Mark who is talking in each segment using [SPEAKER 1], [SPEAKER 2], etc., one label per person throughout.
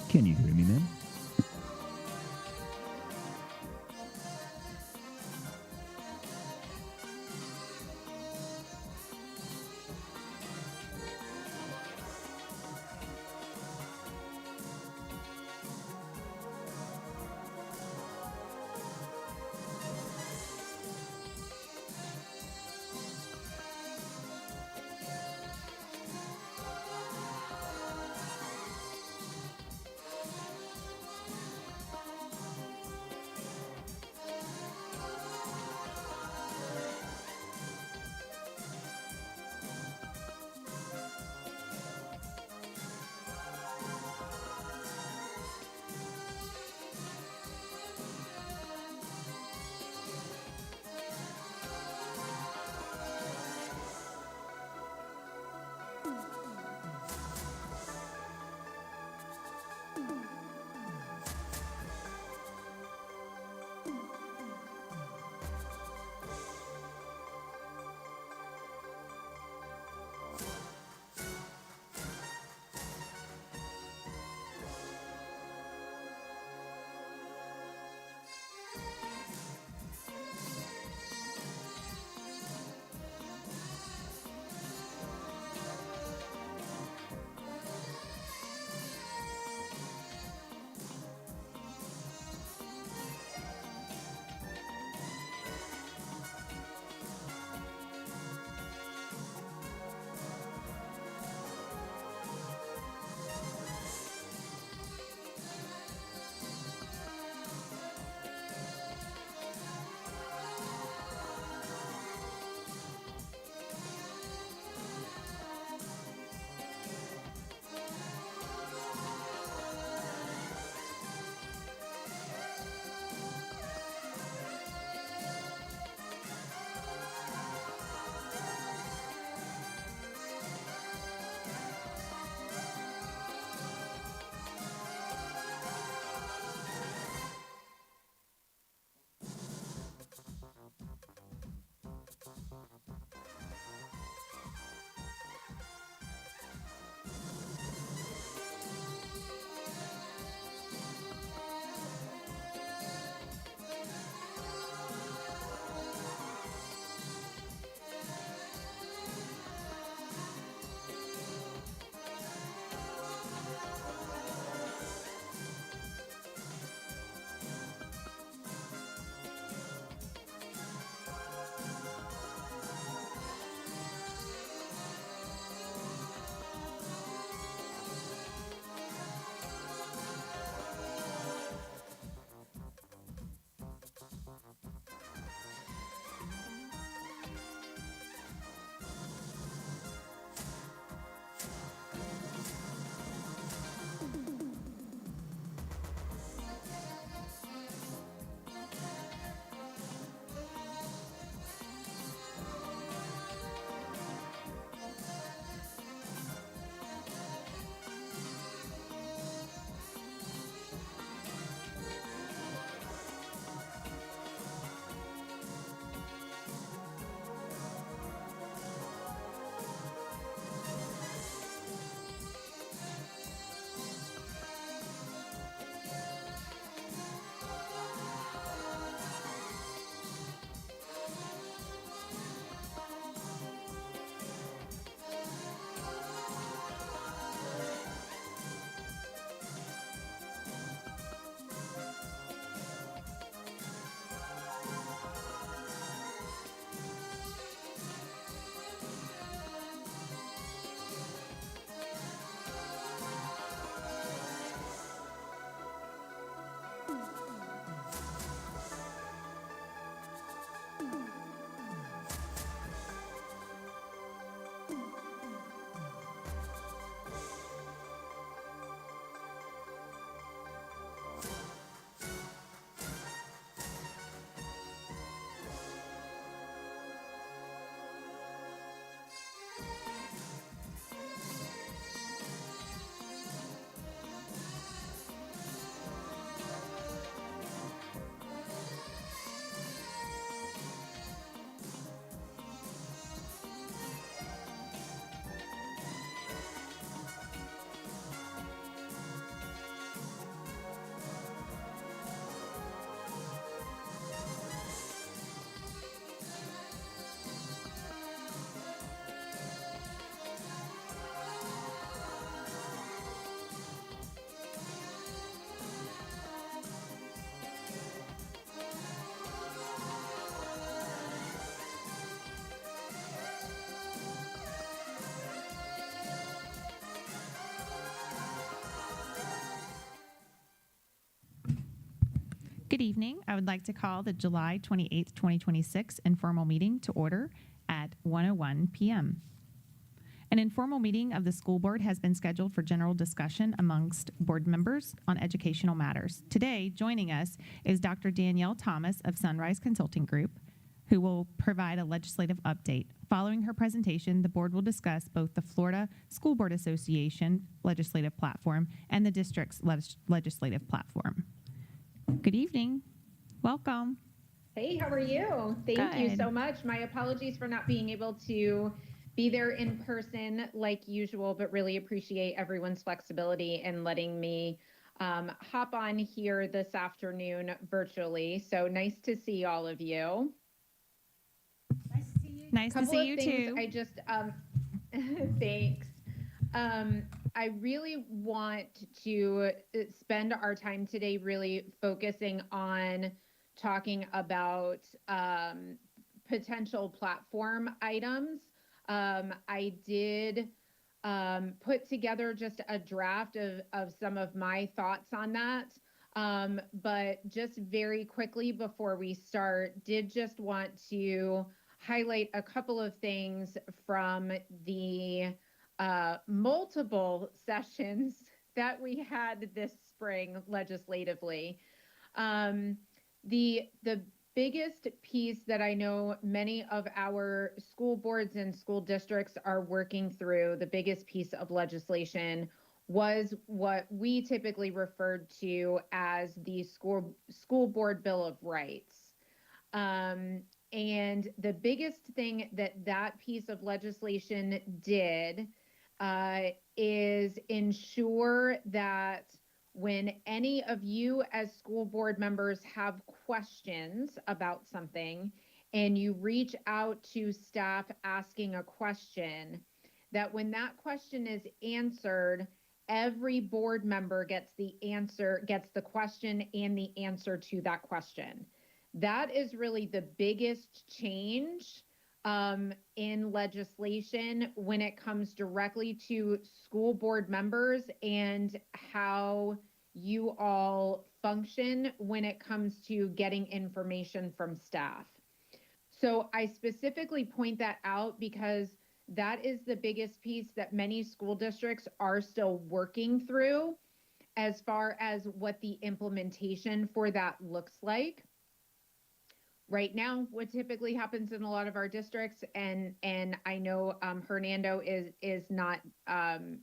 [SPEAKER 1] Can you hear me, man? Good evening. I would like to call the July 28th, 2026 informal meeting to order at 1:01 p.m. An informal meeting of the school board has been scheduled for general discussion amongst board members on educational matters. Today, joining us is Dr. Danielle Thomas of Sunrise Consulting Group, who will provide a legislative update. Following her presentation, the board will discuss both the Florida School Board Association legislative platform and the district's legislative platform. Good evening. Welcome.
[SPEAKER 2] Hey, how are you? Thank you
[SPEAKER 1] Good.
[SPEAKER 2] so much. My apologies for not being able to be there in person like usual, but really appreciate everyone's flexibility and letting me hop on here this afternoon virtually. So nice to see all of you.
[SPEAKER 1] Nice to see you. Nice to see you too.
[SPEAKER 2] I just, thanks. I really want to spend our time today really focusing on talking about potential platform items. I did put together just a draft of some of my thoughts on that. But just very quickly before we start, did just want to highlight a couple of things from the multiple sessions that we had this spring legislatively. The biggest piece that I know many of our school boards and school districts are working through, the biggest piece of legislation was what we typically referred to as the school board Bill of Rights. And the biggest thing that piece of legislation did is ensure that when any of you as school board members have questions about something and you reach out to staff asking a question, that when that question is answered, every board member gets the question and the answer to that question. That is really the biggest change in legislation when it comes directly to school board members and how you all function when it comes to getting information from staff. So I specifically point that out because that is the biggest piece that many school districts are still working through as far as what the implementation for that looks like. Right now, what typically happens in a lot of our districts, and I know Hernando is not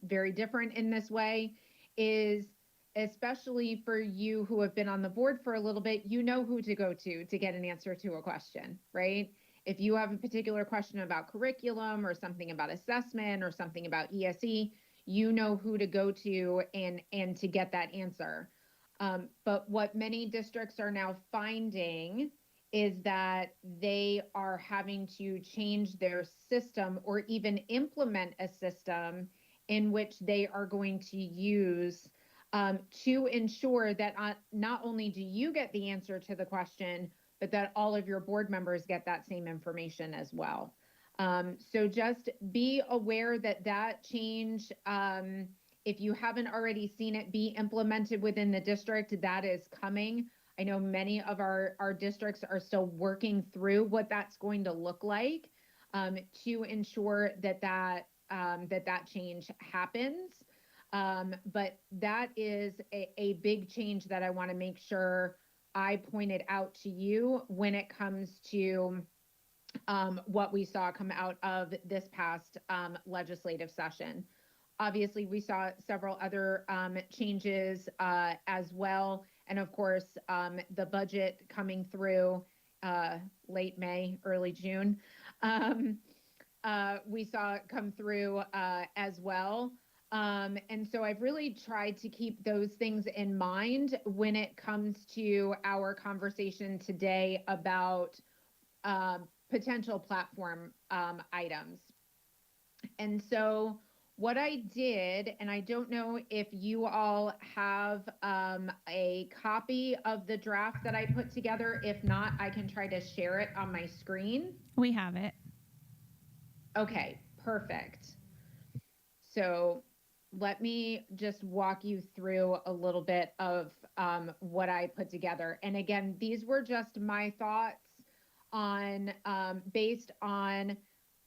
[SPEAKER 2] very different in this way, is especially for you who have been on the board for a little bit, you know who to go to get an answer to a question, right? If you have a particular question about curriculum or something about assessment or something about ESE, you know who to go to and to get that answer. But what many districts are now finding is that they are having to change their system or even implement a system in which they are going to use to ensure that not only do you get the answer to the question, but that all of your board members get that same information as well. So just be aware that change, if you haven't already seen it be implemented within the district, that is coming. I know many of our districts are still working through what that's going to look like to ensure that change happens. But that is a big change that I want to make sure I pointed out to you when it comes to what we saw come out of this past legislative session. Obviously, we saw several other changes as well. And of course, the budget coming through late May, early June, we saw it come through as well. And so I've really tried to keep those things in mind when it comes to our conversation today about potential platform items. And so what I did, and I don't know if you all have a copy of the draft that I put together. If not, I can try to share it on my screen.
[SPEAKER 1] We have it.
[SPEAKER 2] Okay, perfect. So let me just walk you through a little bit of what I put together. And again, these were just my thoughts on based on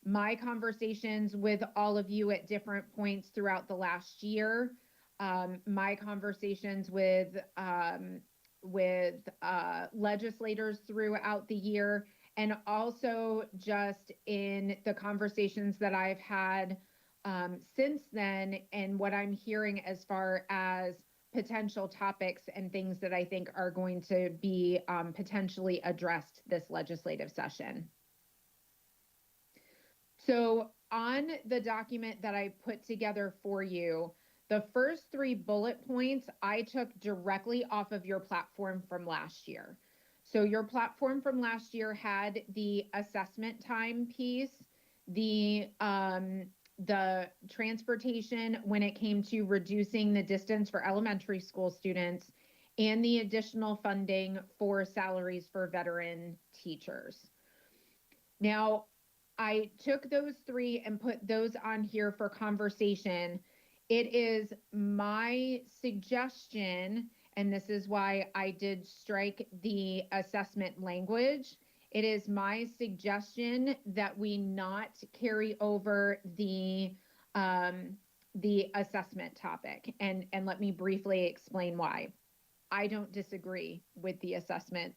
[SPEAKER 2] my conversations with all of you at different points throughout the last year, my conversations with legislators throughout the year, and also just in the conversations that I've had since then, and what I'm hearing as far as potential topics and things that I think are going to be potentially addressed this legislative session. So on the document that I put together for you, the first 3 bullet points I took directly off of your platform from last year. So your platform from last year had the assessment time piece, the transportation when it came to reducing the distance for elementary school students, and the additional funding for salaries for veteran teachers. Now, I took those 3 and put those on here for conversation. It is my suggestion, and this is why I did strike the assessment language. It is my suggestion that we not carry over the assessment topic, and let me briefly explain why. I don't disagree with the assessment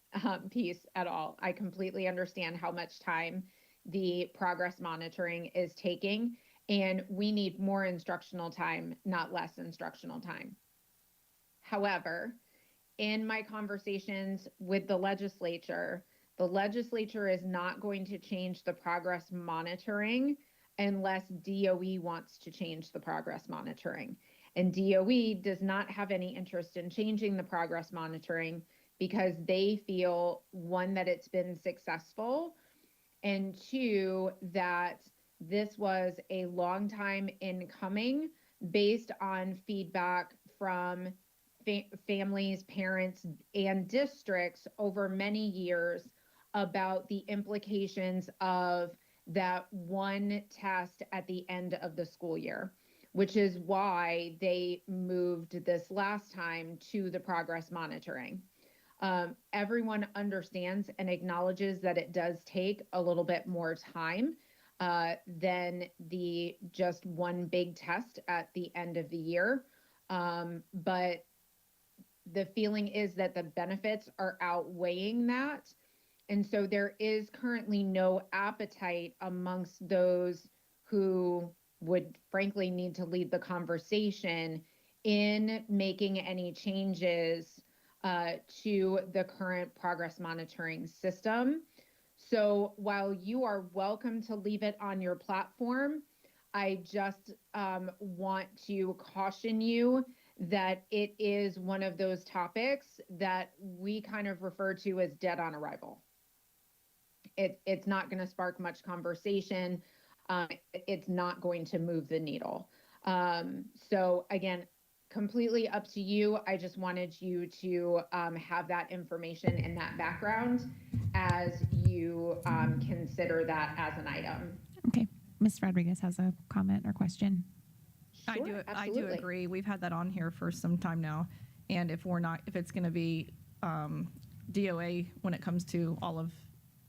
[SPEAKER 2] piece at all. I completely understand how much time the progress monitoring is taking, and we need more instructional time, not less instructional time. However, in my conversations with the legislature is not going to change the progress monitoring unless DOE wants to change the progress monitoring. And DOE does not have any interest in changing the progress monitoring because they feel, 1, that it's been successful, and 2, that this was a long time in coming based on feedback from families, parents, and districts over many years about the implications of that one test at the end of the school year, which is why they moved this last time to the progress monitoring. Everyone understands and acknowledges that it does take a little bit more time than the just one big test at the end of the year. But the feeling is that the benefits are outweighing that. And so there is currently no appetite amongst those who would frankly need to lead the conversation in making any changes to the current progress monitoring system. So while you are welcome to leave it on your platform, I just want to caution you that it is one of those topics that we kind of refer to as dead on arrival. It's not going to spark much conversation. It's not going to move the needle. So again, completely up to you. I just wanted you to have that information and that background as you consider that as an item.
[SPEAKER 1] Okay. Ms. Rodriguez has a comment or question.
[SPEAKER 2] Sure,
[SPEAKER 3] I do agree. We've had that on here for some time now. And if it's going to be DOA when it comes to all of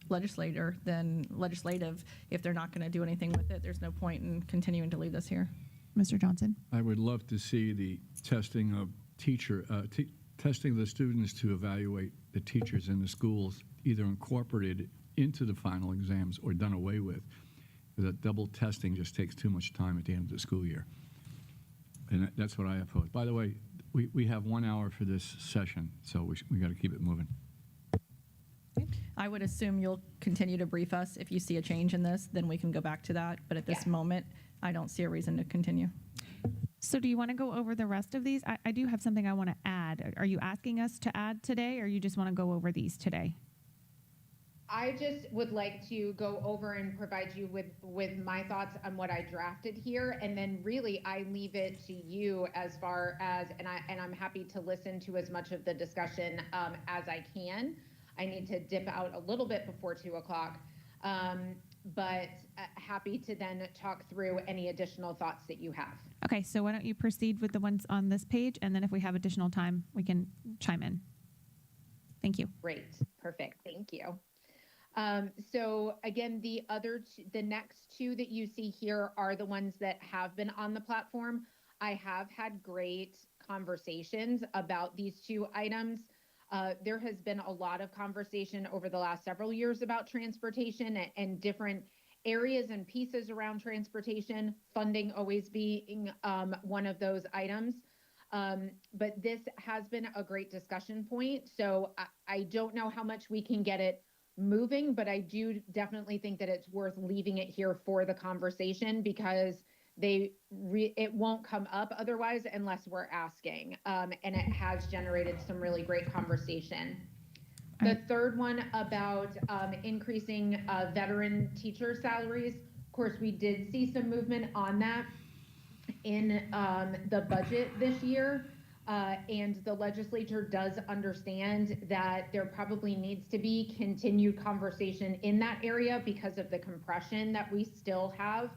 [SPEAKER 3] legislative, if they're not going to do anything with it, there's no point in continuing to leave this here.
[SPEAKER 1] Mr. Johnson?
[SPEAKER 4] I would love to see the testing of testing the students to evaluate the teachers in the schools, either incorporated into the final exams or done away with. That double testing just takes too much time at the end of the school year. And that's what I oppose. By the way, we have 1 hour for this session, so we got to keep it moving.
[SPEAKER 3] I would assume you'll continue to brief us. If you see a change in this, then we can go back to that. But at this moment, I don't see a reason to continue.
[SPEAKER 1] So do you want to go over the rest of these? I do have something I want to add. Are you asking us to add today, or you just want to go over these today?
[SPEAKER 2] I just would like to go over and provide you with my thoughts on what I drafted here, and then really I leave it to you as far as, and I'm happy to listen to as much of the discussion as I can. I need to dip out a little bit before 2 o'clock, but happy to then talk through any additional thoughts that you have.
[SPEAKER 1] Okay, so why don't you proceed with the ones on this page, and then if we have additional time, we can chime in. Thank you.
[SPEAKER 2] Great, perfect, thank you. So again, the next two that you see here are the ones that have been on the platform. I have had great conversations about these two items. There has been a lot of conversation over the last several years about transportation and different areas and pieces around transportation, funding always being one of those items. But this has been a great discussion point. So I don't know how much we can get it moving, but I do definitely think that it's worth leaving it here for the conversation, because it won't come up otherwise unless we're asking. And it has generated some really great conversation. The third one about increasing veteran teacher salaries. Of course, we did see some movement on that in the budget this year. And the legislature does understand that there probably needs to be continued conversation in that area because of the compression that we still have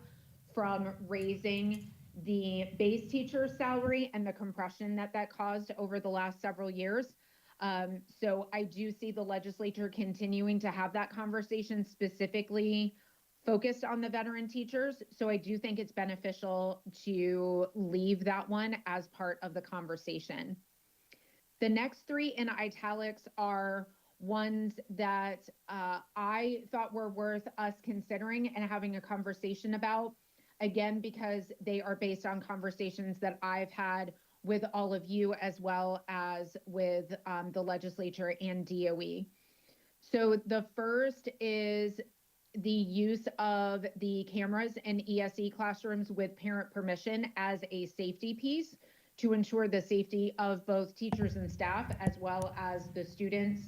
[SPEAKER 2] from raising the base teacher salary and the compression that caused over the last several years. So I do see the legislature continuing to have that conversation specifically focused on the veteran teachers. So I do think it's beneficial to leave that one as part of the conversation. The next three in italics are ones that I thought were worth us considering and having a conversation about, again, because they are based on conversations that I've had with all of you as well as with the legislature and DOE. So the first is the use of the cameras in ESE classrooms with parent permission as a safety piece to ensure the safety of both teachers and staff as well as the students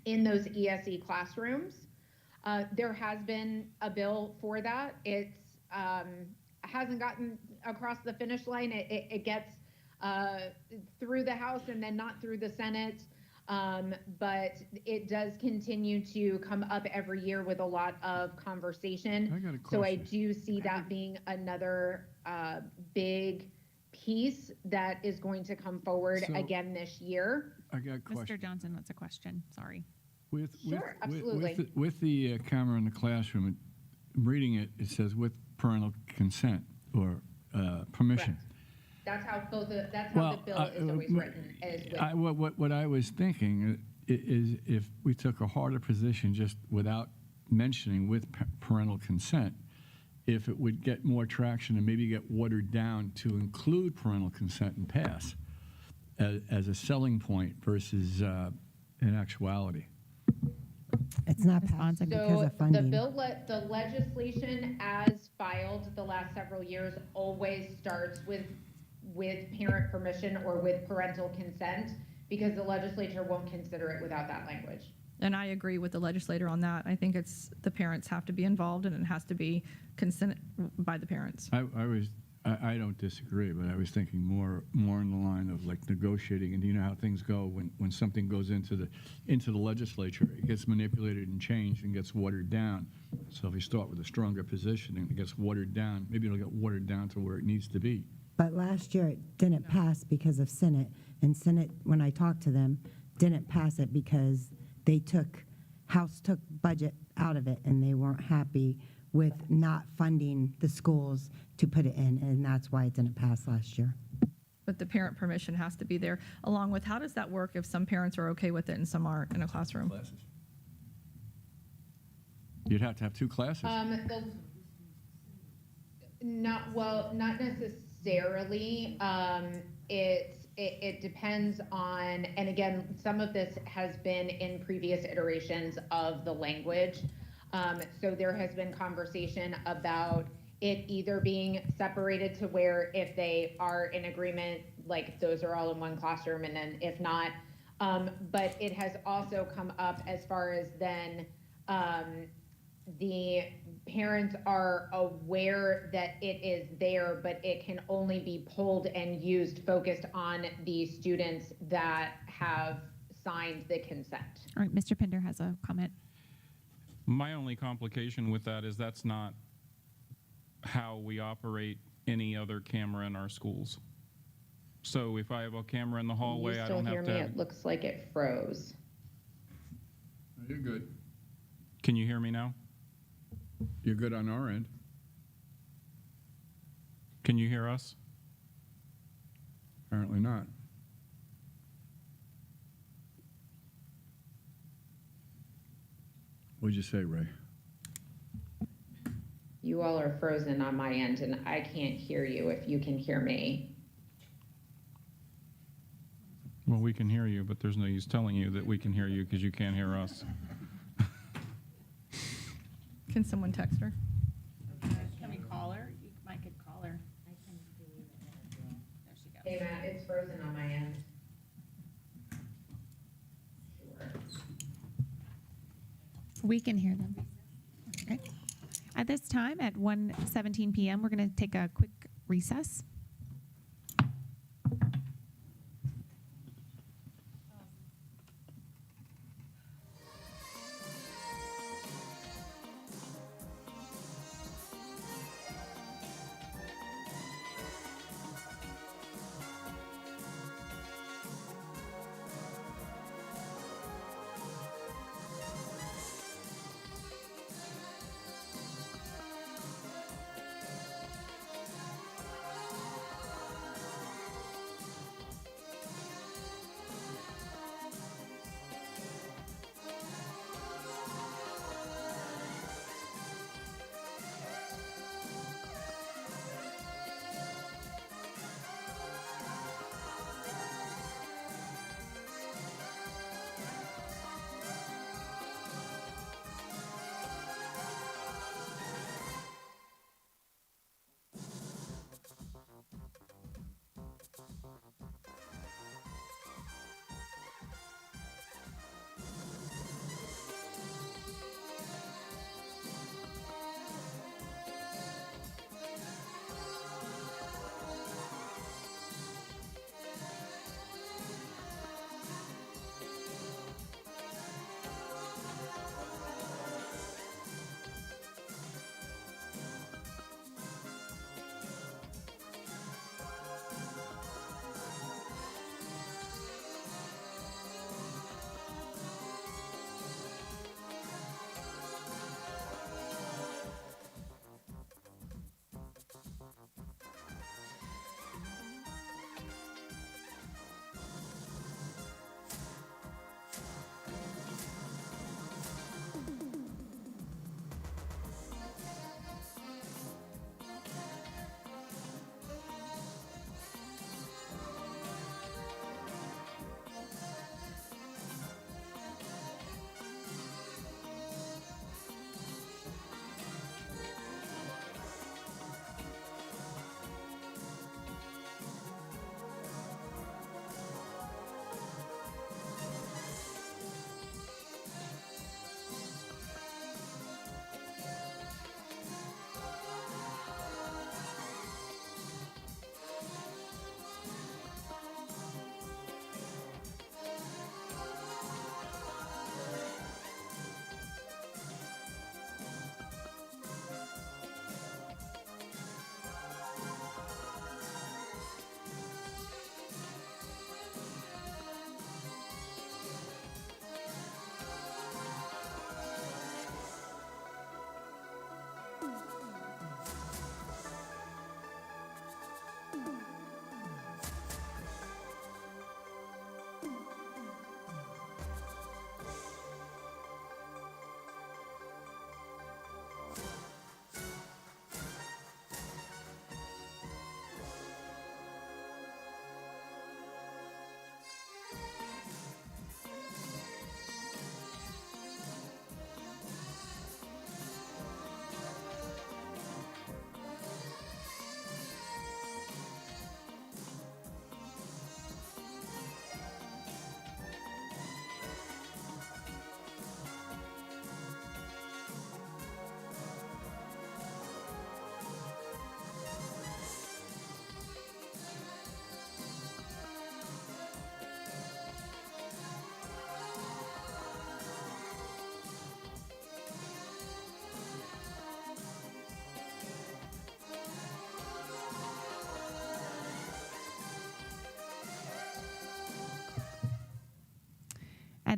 [SPEAKER 2] in those ESE classrooms. There has been a bill for that. It's hasn't gotten across the finish line. It gets through the House and then not through the Senate. But it does continue to come up every year with a lot of conversation.
[SPEAKER 4] I got a
[SPEAKER 2] So I
[SPEAKER 4] question.
[SPEAKER 2] do see that being another big piece that is going to come forward
[SPEAKER 4] So-
[SPEAKER 2] again this year.
[SPEAKER 4] I got a question.
[SPEAKER 1] Mr. Johnson, what's a question? Sorry.
[SPEAKER 2] Sure, absolutely.
[SPEAKER 4] With the camera in the classroom, reading it, it says with parental consent or permission.
[SPEAKER 2] Correct. That's how the bill is always written.
[SPEAKER 4] What I was thinking is if we took a harder position just without mentioning with parental consent, if it would get more traction and maybe get watered down to include parental consent and pass as a selling point versus in actuality.
[SPEAKER 5] It's not
[SPEAKER 1] Responsive.
[SPEAKER 5] passed because
[SPEAKER 2] So
[SPEAKER 5] of funding.
[SPEAKER 2] the legislation as filed the last several years always starts with parent permission or with parental consent, because the legislature won't consider it without that language.
[SPEAKER 3] And I agree with the legislator on that. I think it's the parents have to be involved and it has to be consented by the parents.
[SPEAKER 4] I don't disagree, but I was thinking more in the line of like negotiating, and you know how things go when something goes into the legislature, it gets manipulated and changed and gets watered down. So if you start with a stronger position and it gets watered down, maybe it'll get watered down to where it needs to be.
[SPEAKER 5] But last year, it didn't pass because of Senate. And Senate, when I talked to them, didn't pass it because House took budget out of it, and they weren't happy with not funding the schools to put it in, and that's why it didn't pass last year.
[SPEAKER 3] But the parent permission has to be there, along with how does that work if some parents are okay with it and some aren't in a classroom?
[SPEAKER 4] Classes. You'd have to have two classes.
[SPEAKER 2] Not necessarily. It depends on, and again, some of this has been in previous iterations of the language. So there has been conversation about it either being separated to where if they are in agreement, like those are all in one classroom, and then if not, but it has also come up as far as then the parents are aware that it is there, but it can only be pulled and used focused on the students that have signed the consent.
[SPEAKER 1] All right, Mr. Pinder has a comment.
[SPEAKER 6] My only complication with that is that's not how we operate any other camera in our schools. So if I have a camera in the hallway, I don't
[SPEAKER 2] You
[SPEAKER 6] have
[SPEAKER 2] still
[SPEAKER 6] to
[SPEAKER 2] hear me?
[SPEAKER 6] have.
[SPEAKER 2] It looks like it froze.
[SPEAKER 4] You're good.
[SPEAKER 6] Can you hear me now?
[SPEAKER 4] You're good on our end.
[SPEAKER 6] Can you hear us?
[SPEAKER 4] Apparently not. What'd you say, Ray?
[SPEAKER 2] You all are frozen on my end, and I can't hear you if you can hear me.
[SPEAKER 6] Well, we can hear you, but there's no use telling you that we can hear you because you can't hear us.
[SPEAKER 3] Can someone text her?
[SPEAKER 1] Can we call her? You might could call her. There she goes.
[SPEAKER 2] Hey, Matt, it's frozen on my end. Sure.
[SPEAKER 1] We can hear them. Okay. At this time, at 1:17 p.m., we're going to take a quick recess.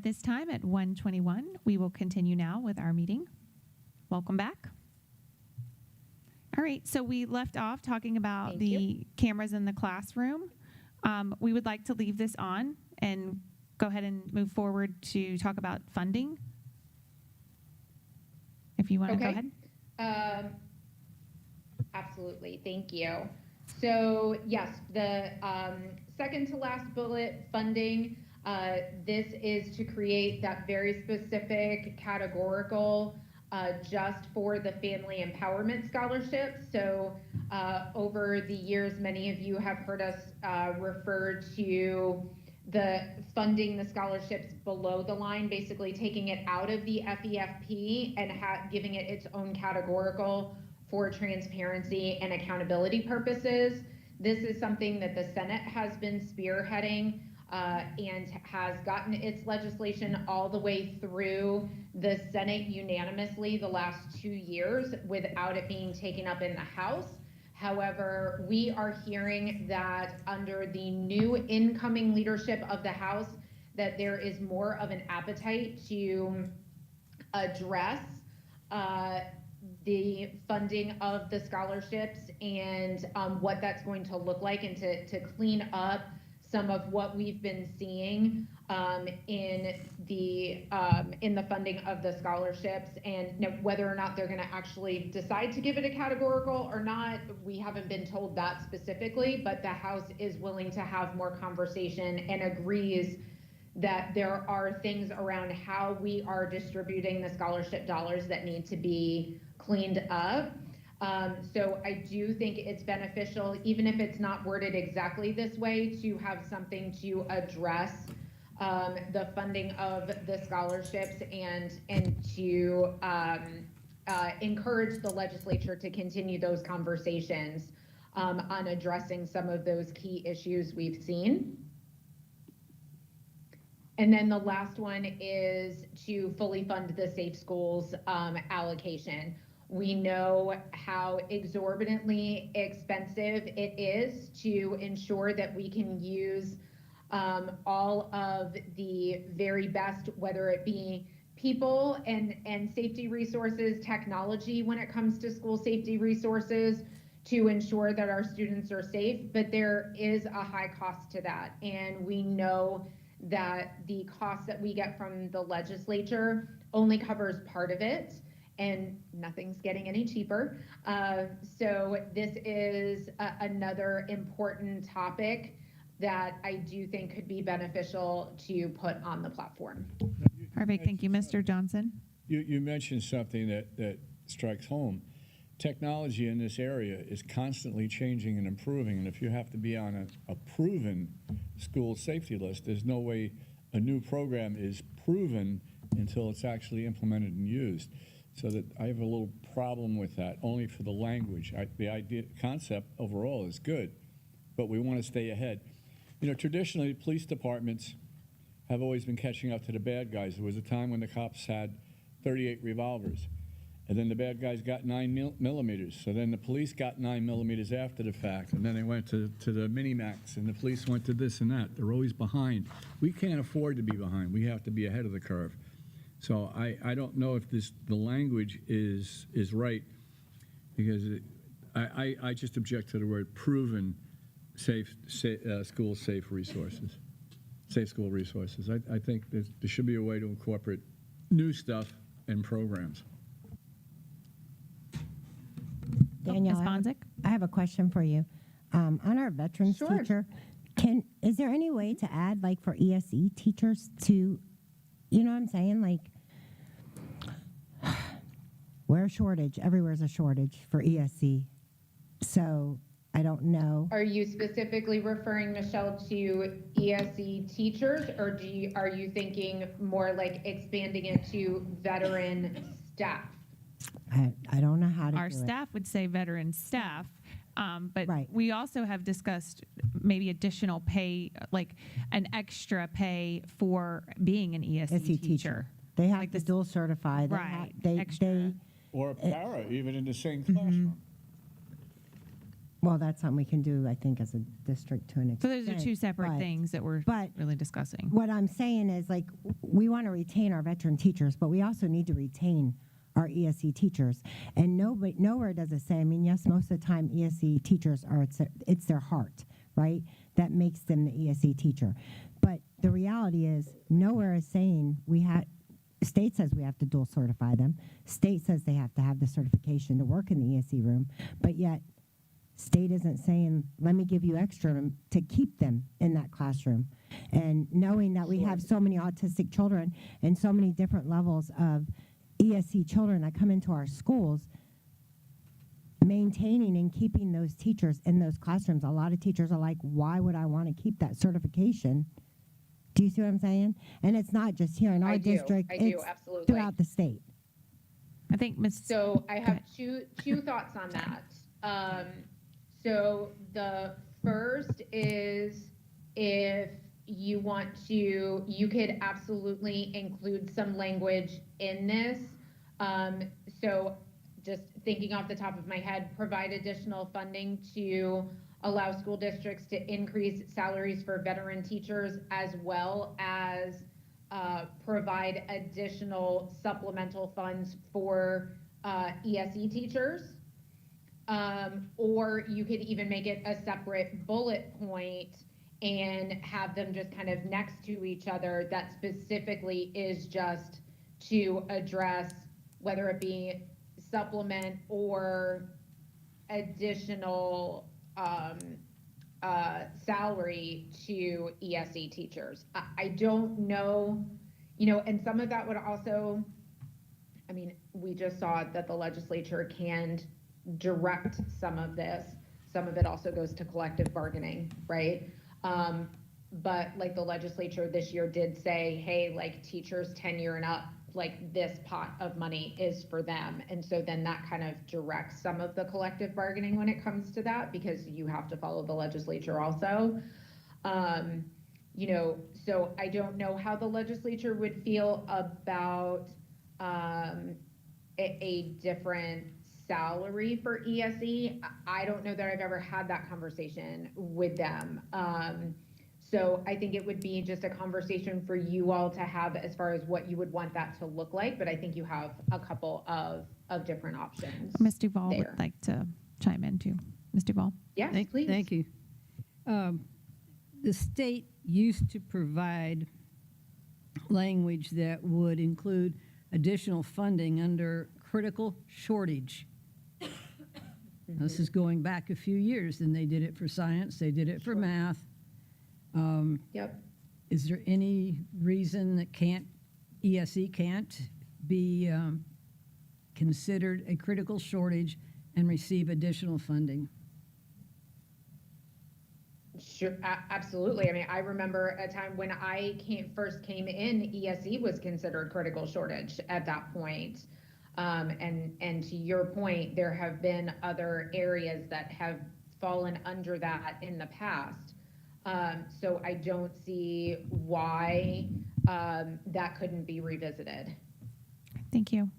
[SPEAKER 1] this time at 1:21, we will continue now with our meeting. Welcome back. All right, so we left off talking about
[SPEAKER 2] Thank
[SPEAKER 1] the
[SPEAKER 2] you.
[SPEAKER 1] cameras in the classroom. We would like to leave this on and go ahead and move forward to talk about funding. If you want to go
[SPEAKER 2] Okay.
[SPEAKER 1] ahead.
[SPEAKER 2] Absolutely, thank you. So yes, the second to last bullet, funding. This is to create that very specific categorical just for the family empowerment scholarships. So over the years, many of you have heard us refer to the funding the scholarships below the line, basically taking it out of the FEFP and giving it its own categorical for transparency and accountability purposes. This is something that the Senate has been spearheading and has gotten its legislation all the way through the Senate unanimously the last 2 years without it being taken up in the House. However, we are hearing that under the new incoming leadership of the House, that there is more of an appetite to address the funding of the scholarships and what that's going to look like, and to clean up some of what we've been seeing in the funding of the scholarships, and whether or not they're going to actually decide to give it a categorical or not, we haven't been told that specifically, but the House is willing to have more conversation and agrees that there are things around how we are distributing the scholarship dollars that need to be cleaned up. So I do think it's beneficial, even if it's not worded exactly this way, to have something to address the funding of the scholarships and to encourage the legislature to continue those conversations on addressing some of those key issues we've seen. And then the last one is to fully fund the Safe Schools allocation. We know how exorbitantly expensive it is to ensure that we can use all of the very best, whether it be people and safety resources, technology when it comes to school safety resources, to ensure that our students are safe. But there is a high cost to that. And we know that the cost that we get from the legislature only covers part of it, and nothing's getting any cheaper. So this is another important topic that I do think could be beneficial to put on the platform.
[SPEAKER 1] Perfect. Thank you, Mr. Johnson.
[SPEAKER 4] You mentioned something that strikes home. Technology in this area is constantly changing and improving, and if you have to be on a proven school safety list, there's no way a new program is proven until it's actually implemented and used. So that I have a little problem with that, only for the language. The concept overall is good, but we want to stay ahead. You know, traditionally, police departments have always been catching up to the bad guys. There was a time when the cops had 38 revolvers, and then the bad guys got 9mm. So then the police got 9mm after the fact, and then they went to the Mini-Max, and the police went to this and that. They're always behind. We can't afford to be behind. We have to be ahead of the curve. So I don't know if the language is right, because I just object to the word proven school safe resources, safe school resources. I think there should be a way to incorporate new stuff and programs.
[SPEAKER 5] Danielle,
[SPEAKER 1] Ms. Bonzik?
[SPEAKER 5] I have a question for you. On our veterans
[SPEAKER 2] Sure.
[SPEAKER 5] teacher, is there any way to add, like, for ESE teachers to, you know what I'm saying? Like, we're a shortage. Everywhere's a shortage for ESE. So I don't know.
[SPEAKER 2] Are you specifically referring, Michelle, to ESE teachers, or are you thinking more like expanding it to veteran staff?
[SPEAKER 5] I don't know how to
[SPEAKER 1] Our
[SPEAKER 5] do it.
[SPEAKER 1] staff would say veteran staff, but
[SPEAKER 5] Right.
[SPEAKER 1] we also have discussed maybe additional pay, like an extra pay for being an ESE
[SPEAKER 5] SE
[SPEAKER 1] teacher.
[SPEAKER 5] They have
[SPEAKER 1] Like
[SPEAKER 5] to
[SPEAKER 1] this-
[SPEAKER 5] dual certify. They
[SPEAKER 1] Right,
[SPEAKER 5] they
[SPEAKER 1] extra.
[SPEAKER 4] Or a para, even in the same classroom.
[SPEAKER 5] Well, that's something we can do, I think, as a district to an
[SPEAKER 1] So
[SPEAKER 5] extent.
[SPEAKER 1] those are two separate
[SPEAKER 5] but-
[SPEAKER 1] things that we're
[SPEAKER 5] but-
[SPEAKER 1] really discussing.
[SPEAKER 5] What I'm saying is, like, we want to retain our veteran teachers, but we also need to retain our ESE teachers. And nowhere does it say, I mean, yes, most of the time ESE teachers are, it's their heart, right? That makes them the ESE teacher. But the reality is, nowhere is saying state says we have to dual certify them. State says they have to have the certification to work in the ESE room, but yet state isn't saying, let me give you extra to keep them in that classroom. And knowing that we have so many autistic children and so many different levels of ESE children that come into our schools, maintaining and keeping those teachers in those classrooms. A lot of teachers are like, why would I want to keep that certification? Do you see what I'm saying? And it's not just here in our district,
[SPEAKER 2] I do,
[SPEAKER 5] it's
[SPEAKER 2] absolutely.
[SPEAKER 5] throughout the state.
[SPEAKER 1] I think Ms.
[SPEAKER 2] So I have
[SPEAKER 1] ahead.
[SPEAKER 2] two thoughts on that. So the first is, if you want to, you could absolutely include some language in this. So just thinking off the top of my head, provide additional funding to allow school districts to increase salaries for veteran teachers, as well as provide additional supplemental funds for ESE teachers. Or you could even make it a separate bullet point and have them just kind of next to each other that specifically is just to address whether it be supplement or additional salary to ESE teachers. I don't know, and some of that would also, I mean, we just saw that the legislature can direct some of this. Some of it also goes to collective bargaining, right? But like the legislature this year did say, hey, like teachers tenure and up, like this pot of money is for them. And so then that kind of directs some of the collective bargaining when it comes to that, because you have to follow the legislature also. So I don't know how the legislature would feel about a different salary for ESE. I don't know that I've ever had that conversation with them. So I think it would be just a conversation for you all to have as far as what you would want that to look like. But I think you have a couple of different options.
[SPEAKER 1] Ms. Duval
[SPEAKER 2] there.
[SPEAKER 1] would like to chime in too. Ms. Duval?
[SPEAKER 2] Yes, please.
[SPEAKER 7] Thank you. The state used to provide language that would include additional funding under critical shortage. This is going back a few years, and they did it for science, they did it for math.
[SPEAKER 2] Yep.
[SPEAKER 7] Is there any reason that ESE can't be considered a critical shortage and receive additional funding?
[SPEAKER 2] Sure, absolutely. I mean, I remember a time when I first came in, ESE was considered critical shortage at that point. And to your point, there have been other areas that have fallen under that in the past. So I don't see why that couldn't be revisited.
[SPEAKER 1] Thank you.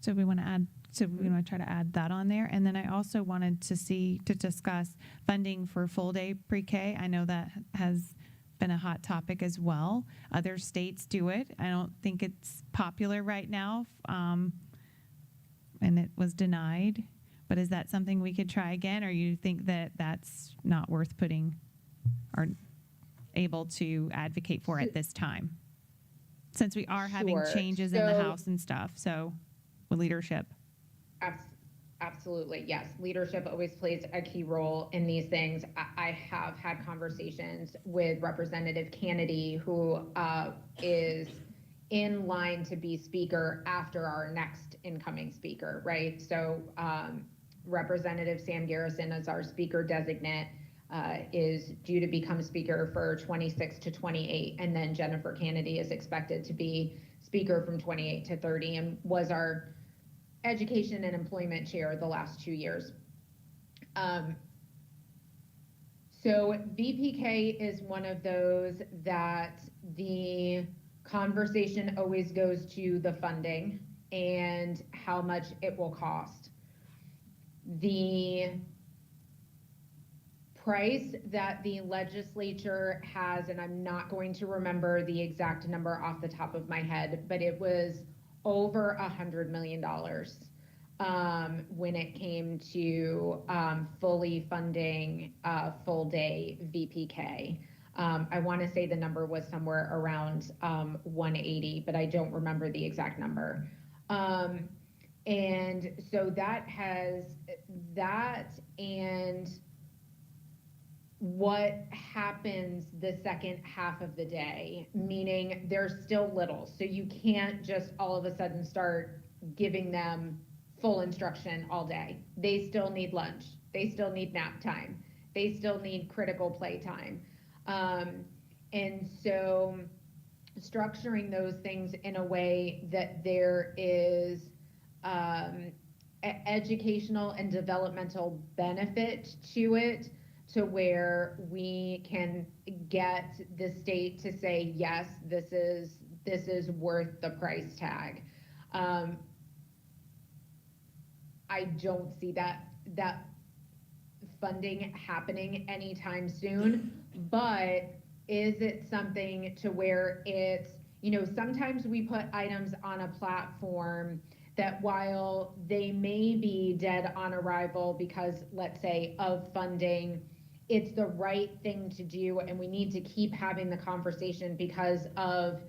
[SPEAKER 1] So we want to try to add that on there. And then I also wanted to discuss funding for full day pre-K. I know that has been a hot topic as well. Other states do it. I don't think it's popular right now. And it was denied, but is that something we could try again? Or you think that that's not worth putting or able to advocate for at this time? Since we are having
[SPEAKER 2] Sure.
[SPEAKER 1] changes in the
[SPEAKER 2] So-
[SPEAKER 1] House and stuff, so with leadership.
[SPEAKER 2] Absolutely, yes. Leadership always plays a key role in these things. I have had conversations with Representative Kennedy, who is in line to be speaker after our next incoming speaker, right? So Representative Sam Garrison, as our speaker designate, is due to become speaker for 26 to 28, and then Jennifer Kennedy is expected to be speaker from 28 to 30, and was our education and employment chair the last 2 years. So VPK is one of those that the conversation always goes to the funding and how much it will cost. The price that the legislature has, and I'm not going to remember the exact number off the top of my head, but it was over $100 million when it came to fully funding full day VPK. I want to say the number was somewhere around 180, but I don't remember the exact number. And so that and what happens the second half of the day, meaning they're still little. So you can't just all of a sudden start giving them full instruction all day. They still need lunch. They still need nap time. They still need critical play time. And so structuring those things in a way that there is educational and developmental benefit to it, to where we can get the state to say, yes, this is worth the price tag. I don't see that funding happening anytime soon, but is it something to where it's, sometimes we put items on a platform that while they may be dead on arrival because, let's say, of funding, it's the right thing to do, and we need to keep having the conversation because of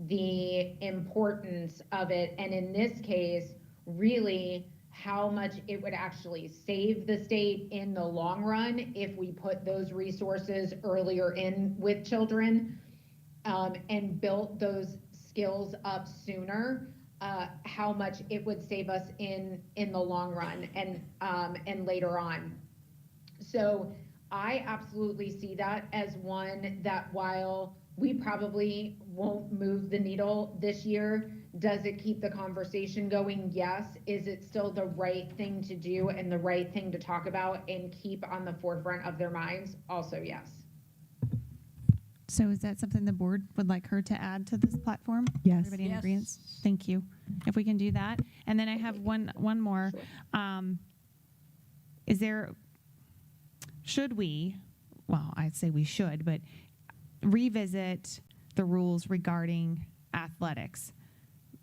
[SPEAKER 2] the importance of it. And in this case, really how much it would actually save the state in the long run if we put those resources earlier in with children, and built those skills up sooner, how much it would save us in the long run and later on. So I absolutely see that as one that, while we probably won't move the needle this year, does it keep the conversation going? Yes. Is it still the right thing to do and the right thing to talk about and keep on the forefront of their minds? Also, yes.
[SPEAKER 1] So is that something the board would like her to add to this platform?
[SPEAKER 5] Yes.
[SPEAKER 1] Everybody in
[SPEAKER 7] Yes.
[SPEAKER 1] agreement? Thank you. If we can do that. And then I have one more. Should we, well, I'd say we should, but revisit the rules regarding athletics,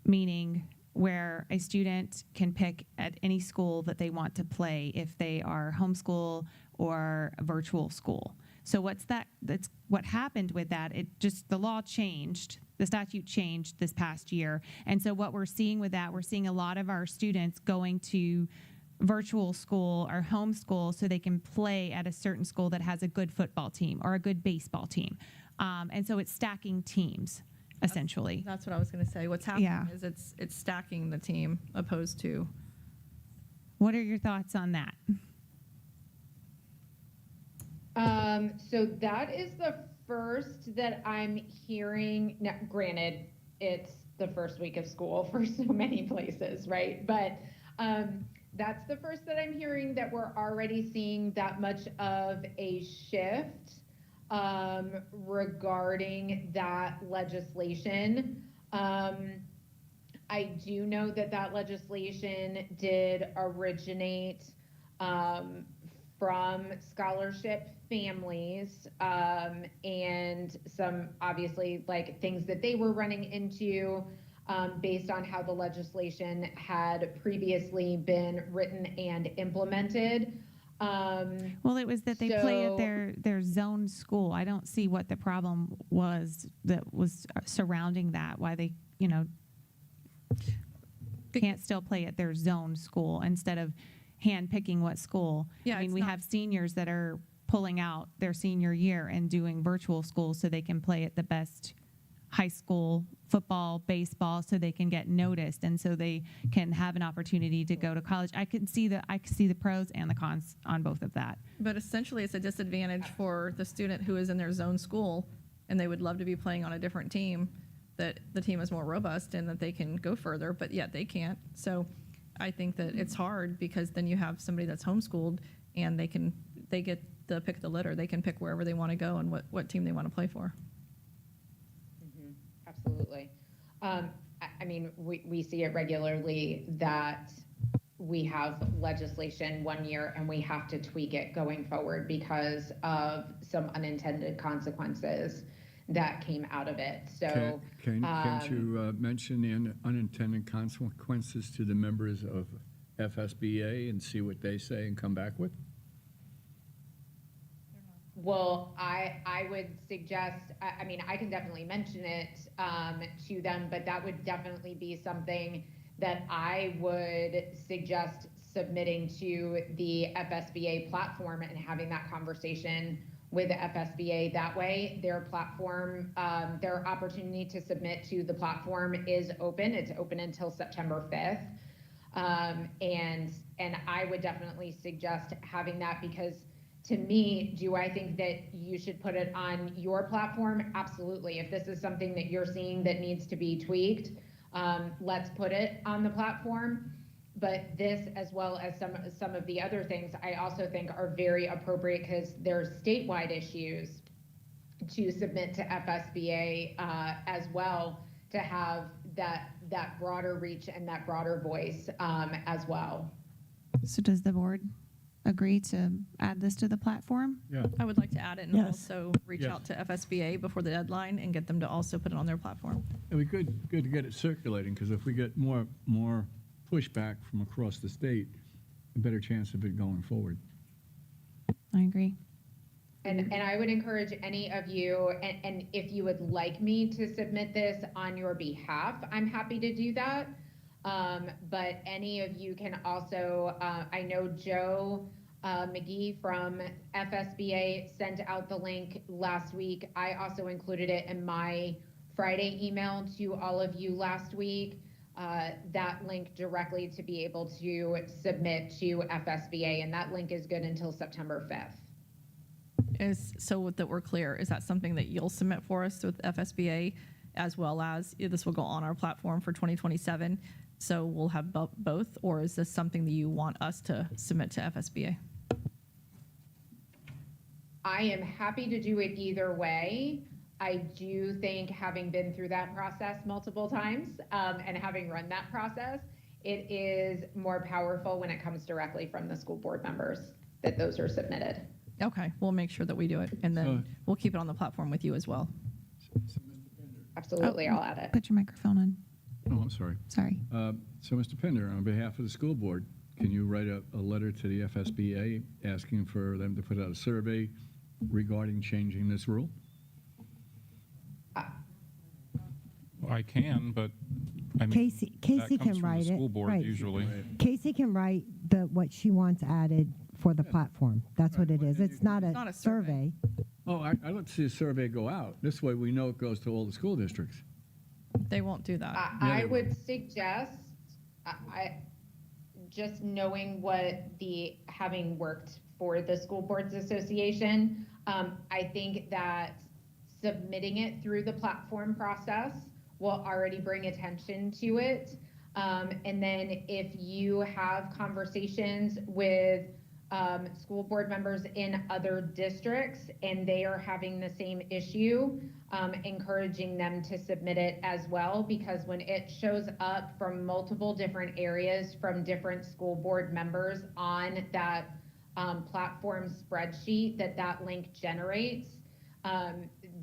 [SPEAKER 1] meaning where a student can pick at any school that they want to play if they are homeschool or a virtual school. So that's what happened with that. The law changed, the statute changed this past year. And so what we're seeing with that, we're seeing a lot of our students going to virtual school or homeschool so they can play at a certain school that has a good football team or a good baseball team. And so it's stacking teams, essentially.
[SPEAKER 3] That's what I was going to say. What's happening
[SPEAKER 1] Yeah.
[SPEAKER 3] is it's stacking the team opposed to.
[SPEAKER 1] What are your thoughts on that?
[SPEAKER 2] So that is the first that I'm hearing. Now, granted, it's the first week of school for so many places, right? But that's the first that I'm hearing that we're already seeing that much of a shift regarding that legislation. I do know that legislation did originate from scholarship families, and some obviously like things that they were running into based on how the legislation had previously been written and implemented.
[SPEAKER 1] Well, it was that they play at their zone school. I don't see what the problem was that was surrounding that, why they, can't still play at their zone school instead of hand-picking what school.
[SPEAKER 3] Yeah,
[SPEAKER 1] I mean,
[SPEAKER 3] it's
[SPEAKER 1] we
[SPEAKER 3] not-
[SPEAKER 1] have seniors that are pulling out their senior year and doing virtual school so they can play at the best high school football, baseball, so they can get noticed and so they can have an opportunity to go to college. I can see the pros and the cons on both of that.
[SPEAKER 3] But essentially, it's a disadvantage for the student who is in their zone school and they would love to be playing on a different team, that the team is more robust and that they can go further, but yet they can't. So I think that it's hard because then you have somebody that's homeschooled and they get the pick of the litter. They can pick wherever they want to go and what team they want to play for.
[SPEAKER 2] Absolutely. I mean, we see it regularly that we have legislation one year and we have to tweak it going forward because of some unintended consequences that came out of it. So,
[SPEAKER 4] Can't you mention the unintended consequences to the members of FSBA and see what they say and come back with?
[SPEAKER 2] well, I would suggest, I mean, I can definitely mention it to them, but that would definitely be something that I would suggest submitting to the FSBA platform and having that conversation with the FSBA. That way, their platform, their opportunity to submit to the platform is open. It's open until September 5th. And I would definitely suggest having that, because to me, do I think that you should put it on your platform? Absolutely. If this is something that you're seeing that needs to be tweaked, let's put it on the platform. But this, as well as some of the other things, I also think are very appropriate because there's statewide issues to submit to FSBA as well, to have that broader reach and that broader voice as well.
[SPEAKER 1] So does the board agree to add this to the platform?
[SPEAKER 4] Yeah.
[SPEAKER 3] I would like to add it and
[SPEAKER 5] Yes.
[SPEAKER 3] also reach
[SPEAKER 4] Yes.
[SPEAKER 3] out to FSBA before the deadline and get them to also put it on their platform.
[SPEAKER 4] It'd be good to get it circulating, because if we get more pushback from across the state, a better chance of it going forward.
[SPEAKER 1] I agree.
[SPEAKER 2] And I would encourage any of you, and if you would like me to submit this on your behalf, I'm happy to do that. But any of you can also, I know Joe McGee from FSBA sent out the link last week. I also included it in my Friday email to all of you last week, that link directly to be able to submit to FSBA, and that link is good until September 5th.
[SPEAKER 3] So that we're clear, is that something that you'll submit for us with FSBA, as well as this will go on our platform for 2027? So we'll have both, or is this something that you want us to submit to FSBA?
[SPEAKER 2] I am happy to do it either way. I do think, having been through that process multiple times and having run that process, it is more powerful when it comes directly from the school board members that those are submitted.
[SPEAKER 3] Okay, we'll make sure that we do it, and then we'll keep it on the platform with you as well.
[SPEAKER 2] Absolutely, I'll add it.
[SPEAKER 1] Put your microphone on.
[SPEAKER 4] Oh, I'm sorry.
[SPEAKER 1] Sorry.
[SPEAKER 4] So, Mr. Pender, on behalf of the school board, can you write a letter to the FSBA asking for them to put out a survey regarding changing this rule?
[SPEAKER 6] I can, but I mean,
[SPEAKER 5] Casey
[SPEAKER 6] that
[SPEAKER 5] can
[SPEAKER 6] comes from
[SPEAKER 5] write
[SPEAKER 6] the
[SPEAKER 5] it.
[SPEAKER 6] school board
[SPEAKER 5] Right.
[SPEAKER 6] usually.
[SPEAKER 5] Casey can write what she wants added for the platform. That's what it is. It's not
[SPEAKER 3] not
[SPEAKER 5] a
[SPEAKER 3] a survey.
[SPEAKER 5] survey.
[SPEAKER 4] Oh, I'd like to see a survey go out. This way we know it goes to all the school districts.
[SPEAKER 3] They won't do that.
[SPEAKER 2] I would suggest, just knowing what having worked for the School Boards Association, I think that submitting it through the platform process will already bring attention to it. And then if you have conversations with school board members in other districts and they are having the same issue, encouraging them to submit it as well, because when it shows up from multiple different areas from different school board members on that platform spreadsheet that link generates,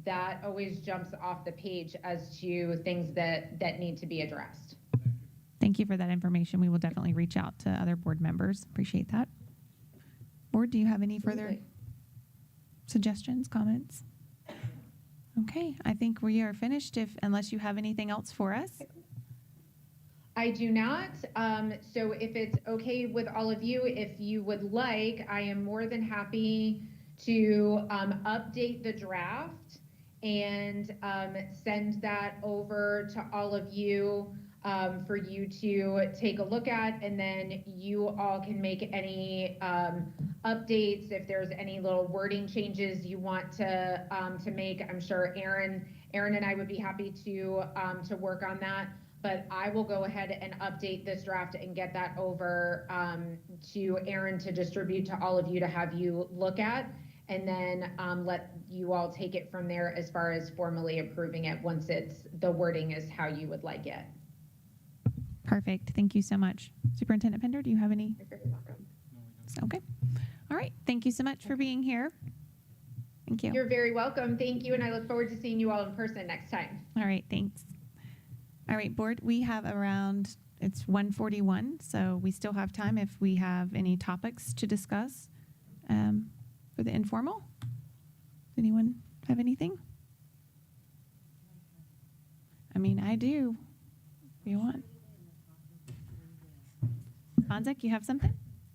[SPEAKER 2] that always jumps off the page as to things that need to be addressed.
[SPEAKER 1] Thank you for that information. We will definitely reach out to other board members. Appreciate that. Board, do you have any further
[SPEAKER 2] Absolutely.
[SPEAKER 1] suggestions, comments? Okay, I think we are finished, unless you have anything else for us.
[SPEAKER 2] I do not. So if it's okay with all of you, if you would like, I am more than happy to update the draft and send that over to all of you for you to take a look at, and then you all can make any updates. If there's any little wording changes you want to make, I'm sure Aaron and I would be happy to work on that. But I will go ahead and update this draft and get that over to Aaron to distribute to all of you to have you look at, and then let you all take it from there as far as formally approving it once the wording is how you would like it.
[SPEAKER 1] Perfect. Thank you so much. Superintendent Pender, do you have any?
[SPEAKER 2] You're very welcome.
[SPEAKER 1] Okay. All right. Thank you so much for being here. Thank you.
[SPEAKER 2] You're very welcome. Thank you, and I look forward to seeing you all in person next time.
[SPEAKER 1] All right. Thanks. All right, board, we have around, it's 1:41, so we still have time if we have any topics to discuss for the informal. Does anyone have anything? I mean, I do. If you want. Bonzik, you have something?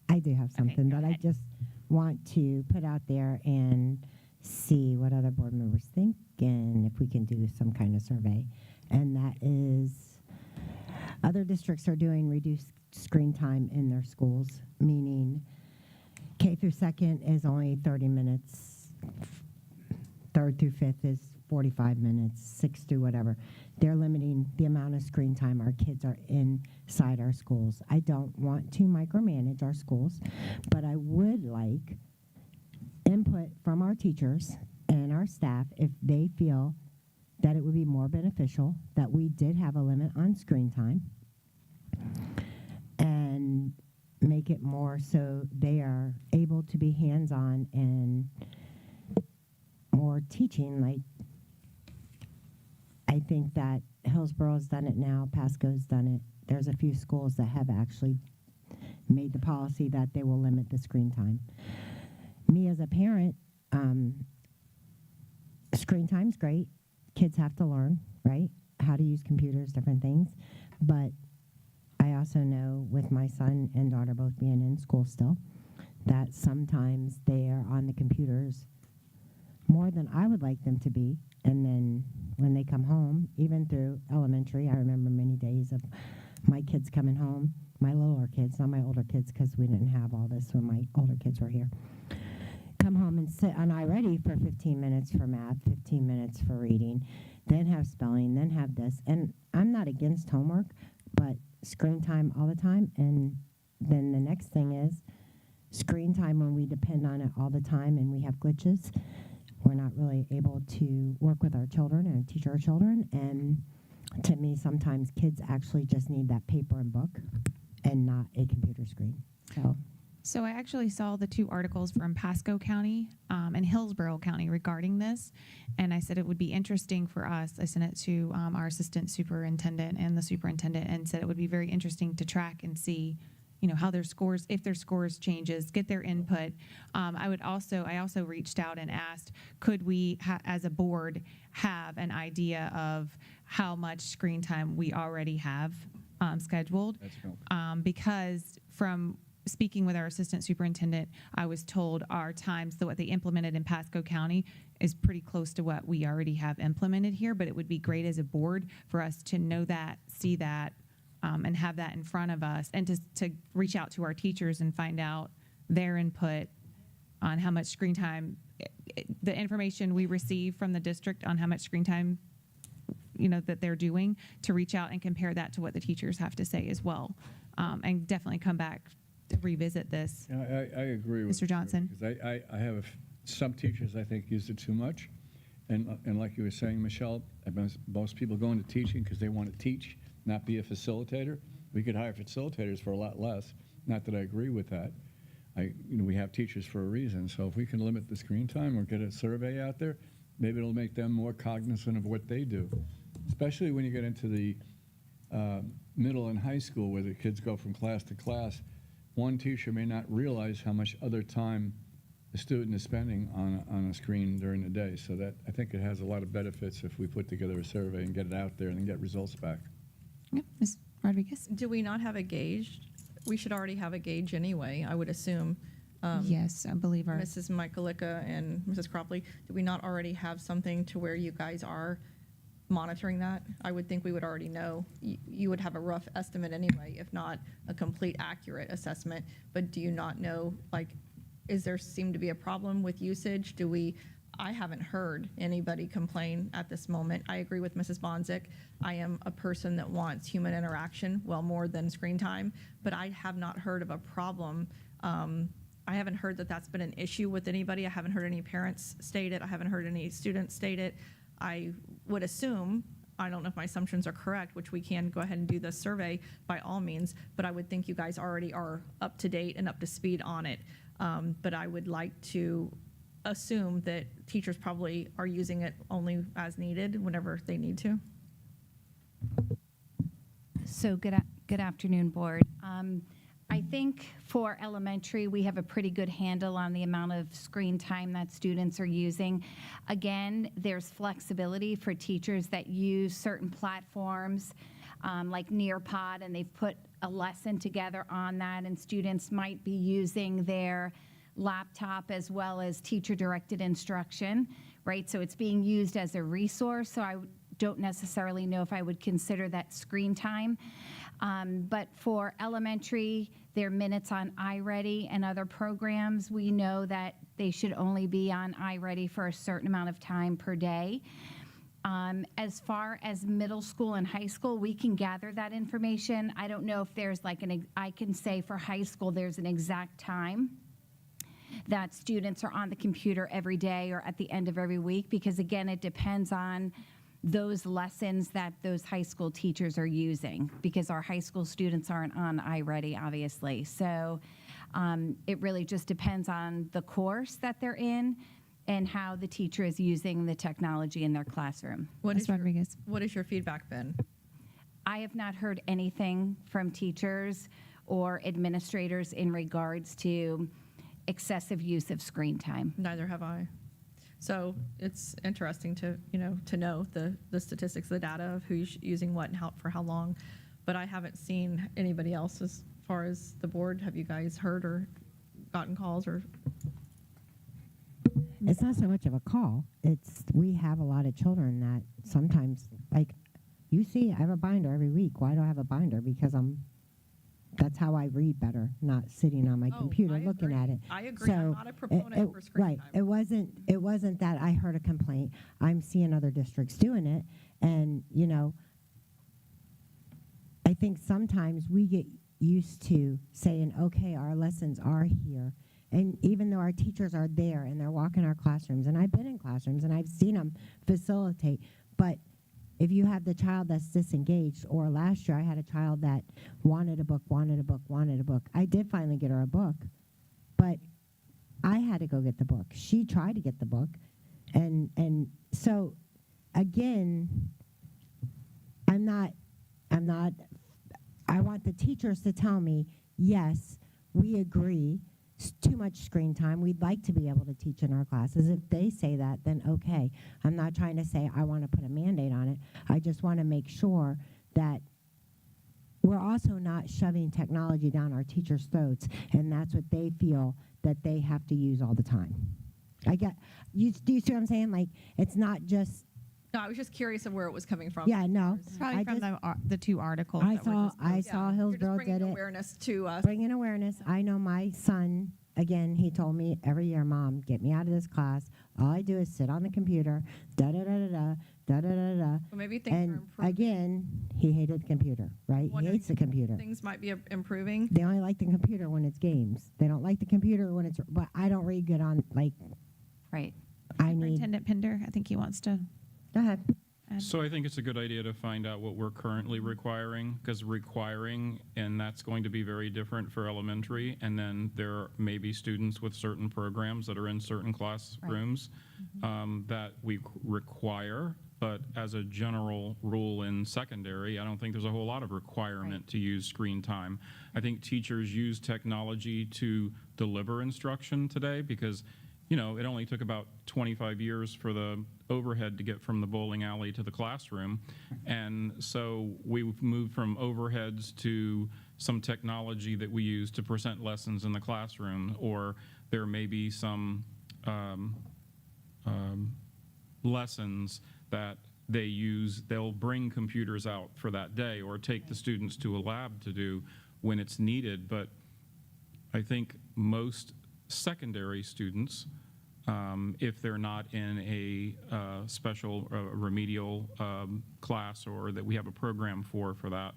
[SPEAKER 5] I do have something
[SPEAKER 1] go
[SPEAKER 5] that I
[SPEAKER 1] ahead.
[SPEAKER 5] just want to put out there and see what other board members think and if we can do some kind of survey. And that is, other districts are doing reduced screen time in their schools, meaning K through second is only 30 minutes, third through fifth is 45 minutes, sixth through whatever. They're limiting the amount of screen time our kids are inside our schools. I don't want to micromanage our schools, but I would like input from our teachers and our staff if they feel that it would be more beneficial that we did have a limit on screen time and make it more so they are able to be hands-on and more teaching. Like, I think that Hillsboro's done it now, Pasco's done it. There's a few schools that have actually made the policy that they will limit the screen time. Me as a parent, screen time's great. Kids have to learn, right? How to use computers, different things. But I also know with my son and daughter both being in school still, that sometimes they are on the computers more than I would like them to be. And then when they come home, even through elementary, I remember many days of my kids coming home, my littler kids, not my older kids, because we didn't have all this when my older kids were here. Come home and sit on iReady for 15 minutes for math, 15 minutes for reading, then have spelling, then have this. And I'm not against homework, but screen time all the time. And then the next thing is screen time when we depend on it all the time and we have glitches. We're not really able to work with our children and teach our children. And to me, sometimes kids actually just need that paper and book and not a computer screen.
[SPEAKER 1] So I actually saw the two articles from Pasco County and Hillsborough County regarding this, and I said it would be interesting for us. I sent it to our assistant superintendent and the superintendent and said it would be very interesting to track and see, you know, how their scores, if their scores changes, get their input. I also reached out and asked, could we, as a board, have an idea of how much screen time we already have scheduled? Because from speaking with our assistant superintendent, I was told our times, what they implemented in Pasco County is pretty close to what we already have implemented here, but it would be great as a board for us to know that, see that, and have that in front of us, and to reach out to our teachers and find out their input on how much screen time, the information we receive from the district on how much screen time, you know, that they're doing, to reach out and compare that to what the teachers have to say as well, and definitely come back to revisit this.
[SPEAKER 4] Yeah, I agree with
[SPEAKER 1] Mr. Johnson.
[SPEAKER 4] Because I have some teachers I think use it too much. And like you were saying, Michelle, most people go into teaching because they want to teach, not be a facilitator. We could hire facilitators for a lot less. Not that I agree with that. We have teachers for a reason. So if we can limit the screen time or get a survey out there, maybe it'll make them more cognizant of what they do. Especially when you get into the middle and high school where the kids go from class to class. One teacher may not realize how much other time the student is spending on a screen during the day. So that, I think it has a lot of benefits if we put together a survey and get it out there and then get results back.
[SPEAKER 1] Yeah, Ms. Rodriguez?
[SPEAKER 3] Do we not have a gauge? We should already have a gauge anyway, I would assume.
[SPEAKER 1] Yes, I believe our.
[SPEAKER 3] Mrs. Michaelika and Mrs. Cropley, do we not already have something to where you guys are monitoring that? I would think we would already know. You would have a rough estimate anyway, if not a complete accurate assessment. But do you not know, like, is there seem to be a problem with usage? I haven't heard anybody complain at this moment. I agree with Mrs. Bonzik. I am a person that wants human interaction well more than screen time, but I have not heard of a problem. I haven't heard that that's been an issue with anybody. I haven't heard any parents state it. I haven't heard any students state it. I would assume, I don't know if my assumptions are correct, which we can go ahead and do the survey by all means, but I would think you guys already are up to date and up to speed on it. But I would like to assume that teachers probably are using it only as needed whenever they need to.
[SPEAKER 8] So good afternoon, Board. I think for elementary, we have a pretty good handle on the amount of screen time that students are using. Again, there's flexibility for teachers that use certain platforms like Nearpod, and they've put a lesson together on that, and students might be using their laptop as well as teacher-directed instruction, right? So it's being used as a resource, so I don't necessarily know if I would consider that screen time. But for elementary, their minutes on iReady and other programs, we know that they should only be on iReady for a certain amount of time per day. As far as middle school and high school, we can gather that information. I don't know if there's like I can say for high school, there's an exact time that students are on the computer every day or at the end of every week, because again, it depends on those lessons that those high school teachers are using, because our high school students aren't on iReady, obviously. So it really just depends on the course that they're in and how the teacher is using the technology in their classroom.
[SPEAKER 1] Ms. Rodriguez.
[SPEAKER 3] What has your feedback been?
[SPEAKER 8] I have not heard anything from teachers or administrators in regards to excessive use of screen time.
[SPEAKER 3] Neither have I. So it's interesting to know the statistics, the data of who's using what and for how long. But I haven't seen anybody else as far as the board. Have you guys heard or gotten calls or?
[SPEAKER 5] It's not so much of a call. It's, we have a lot of children that sometimes, like, you see, I have a binder every week. Why do I have a binder? Because that's how I read better, not sitting on my computer
[SPEAKER 3] I
[SPEAKER 5] looking
[SPEAKER 3] agree.
[SPEAKER 5] at it.
[SPEAKER 3] I agree. I'm not a proponent for screen
[SPEAKER 5] right.
[SPEAKER 3] time.
[SPEAKER 5] It wasn't that I heard a complaint. I'm seeing other districts doing it, and I think sometimes we get used to saying, okay, our lessons are here, and even though our teachers are there and they're walking our classrooms, and I've been in classrooms and I've seen them facilitate, but if you have the child that's disengaged, or last year I had a child that wanted a book. I did finally get her a book, but I had to go get the book. She tried to get the book. And so, again, I want the teachers to tell me, yes, we agree, too much screen time. We'd like to be able to teach in our classes. If they say that, then okay. I'm not trying to say I want to put a Band-Aid on it. I just want to make sure that we're also not shoving technology down our teachers' throats, and that's what they feel that they have to use all the time. Do you see what I'm saying? Like, it's not just.
[SPEAKER 3] No, I was just curious of where it was coming from.
[SPEAKER 5] Yeah, no.
[SPEAKER 1] Probably from the two articles.
[SPEAKER 5] I
[SPEAKER 1] that were
[SPEAKER 5] saw
[SPEAKER 1] just
[SPEAKER 5] I
[SPEAKER 1] posted.
[SPEAKER 5] saw
[SPEAKER 3] You're
[SPEAKER 5] Hillsborough
[SPEAKER 3] just bringing
[SPEAKER 5] did it.
[SPEAKER 3] awareness to us.
[SPEAKER 5] Bringing awareness. I know my son, again, he told me every year, Mom, get me out of this class. All I do is sit on the computer, da-da-da-da-da, da-da-da-da.
[SPEAKER 3] Well, maybe things are
[SPEAKER 5] And
[SPEAKER 3] improving.
[SPEAKER 5] again, he hated the computer, right? He
[SPEAKER 3] Wondering
[SPEAKER 5] hates the computer.
[SPEAKER 3] Things might be improving.
[SPEAKER 5] They only like the computer when it's games. They don't like the computer when it's, but I don't read good on, like,
[SPEAKER 8] Right.
[SPEAKER 5] I need,
[SPEAKER 1] Superintendent Pinder, I think he wants to
[SPEAKER 5] go ahead.
[SPEAKER 1] add.
[SPEAKER 6] So I think it's a good idea to find out what we're currently requiring, because requiring, and that's going to be very different for elementary, and then there may be students with certain programs that are in certain classrooms that we require, but as a general rule in secondary, I don't think there's a whole lot of requirement to use screen time. I think teachers use technology to deliver instruction today, because it only took about 25 years for the overhead to get from the bowling alley to the classroom. And so we've moved from overheads to some technology that we use to present lessons in the classroom, or there may be some lessons that they'll bring computers out for that day, or take the students to a lab to do when it's needed. But I think most secondary students, if they're not in a special remedial class, or that we have a program for that,